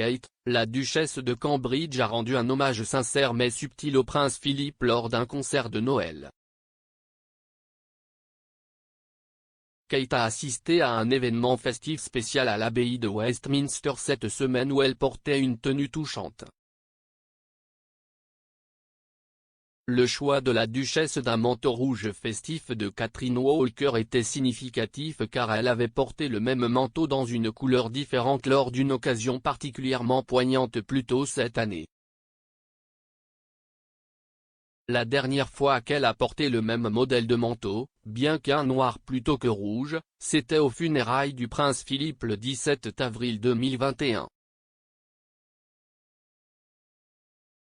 Kate, la duchesse de Cambridge a rendu un hommage sincère mais subtil au prince Philippe lors d'un concert de Noël. Kate a assisté à un événement festif spécial à l'abbaye de Westminster cette semaine où elle portait une tenue touchante. Le choix de la duchesse d'un manteau rouge festif de Catherine Walker était significatif car elle avait porté le même manteau dans une couleur différente lors d'une occasion particulièrement poignante plus tôt cette année. La dernière fois qu'elle a porté le même modèle de manteau, bien qu'un noir plutôt que rouge, c'était aux funérailles du prince Philippe le 17 avril 2021.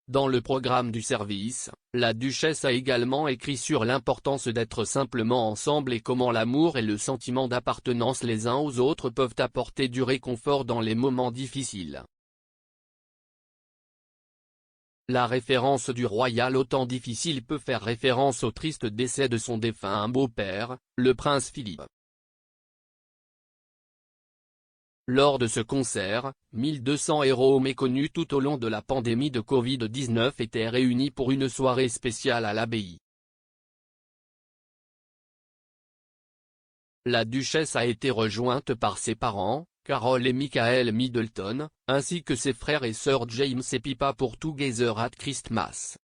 Dans le programme du service, la duchesse a également écrit sur l'importance d'être simplement ensemble et comment l'amour et le sentiment d'appartenance les uns aux autres peuvent apporter du réconfort dans les moments difficiles. La référence du royal au temps difficile peut faire référence au triste décès de son défunt beau-père, le prince Philippe. Lors de ce concert, 1200 héros méconnus tout au long de la pandémie de Covid-19 étaient réunis pour une soirée spéciale à l'abbaye. La duchesse a été rejointe par ses parents, Carol et Michael Middleton, ainsi que ses frères et sœurs James et Pippa pour Together at Christmas.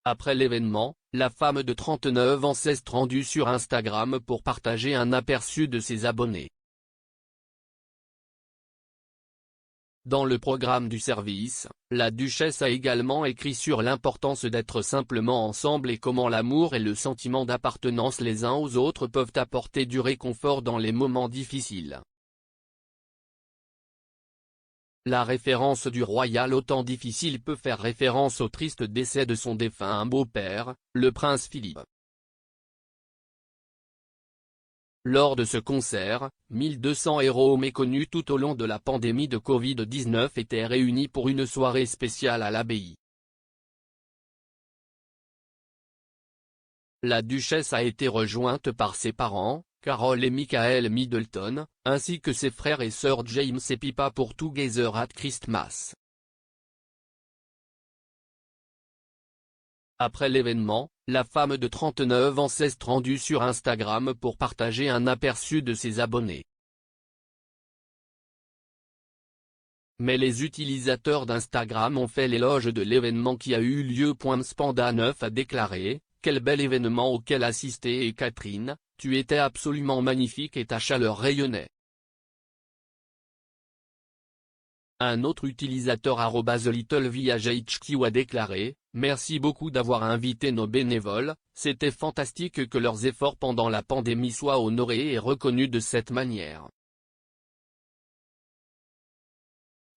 Après l'événement, la femme de 39 ans s'est rendue sur Instagram pour partager un aperçu de ses abonnés. Dans le programme du service, la duchesse a également écrit sur l'importance d'être simplement ensemble et comment l'amour et le sentiment d'appartenance les uns aux autres peuvent apporter du réconfort dans les moments difficiles. La référence du royal au temps difficile peut faire référence au triste décès de son défunt beau-père, le prince Philippe. Lors de ce concert, 1200 héros méconnus tout au long de la pandémie de Covid-19 étaient réunis pour une soirée spéciale à l'abbaye. La duchesse a été rejointe par ses parents, Carol et Michael Middleton, ainsi que ses frères et sœurs James et Pippa pour Together at Christmas. Après l'événement, la femme de 39 ans s'est rendue sur Instagram pour partager un aperçu de ses abonnés. Mais les utilisateurs d'Instagram ont fait l'éloge de l'événement qui a eu lieu. Spanda9 a déclaré « Quel bel événement auquel assister et Catherine, tu étais absolument magnifique et ta chaleur rayonnait ». Un autre utilisateur @LittleVHQ a déclaré « Merci beaucoup d'avoir invité nos bénévoles, c'était fantastique que leurs efforts pendant la pandémie soient honorés et reconnus de cette manière.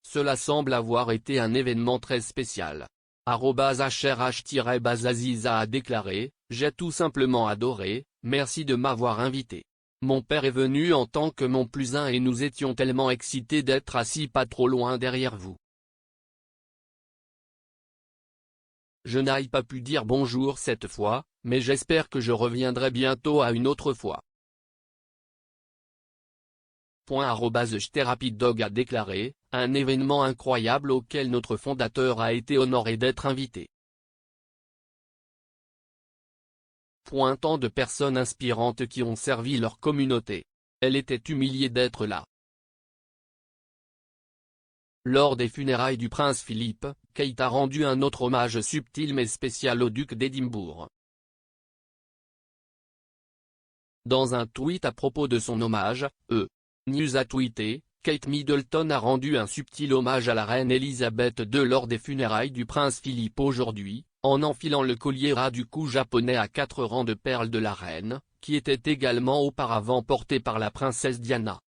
Cela semble avoir été un événement très spécial. » @HRH-Bazaziza a déclaré « J'ai tout simplement adoré, merci de m'avoir invité. Mon père est venu en tant que mon +1 et nous étions tellement excités d'être assis pas trop loin derrière vous. Je n'ai pas pu dire bonjour cette fois, mais j'espère que je reviendrai bientôt à une autre fois. » @JTRapidDog a déclaré « Un événement incroyable auquel notre fondateur a été honoré d'être invité. Tant de personnes inspirantes qui ont servi leur communauté. Elle était humiliée d'être là. » Lors des funérailles du prince Philippe, Kate a rendu un autre hommage subtil mais spécial au duc d'Édimbourg. Dans un tweet à propos de son hommage, News a tweeté, Kate Middleton a rendu un subtil hommage à la reine Elisabeth II lors des funérailles du prince Philippe aujourd'hui, en enfilant le collier ras du cou japonais à 4 rangs de perles de la reine, qui était également auparavant porté par la princesse Diana.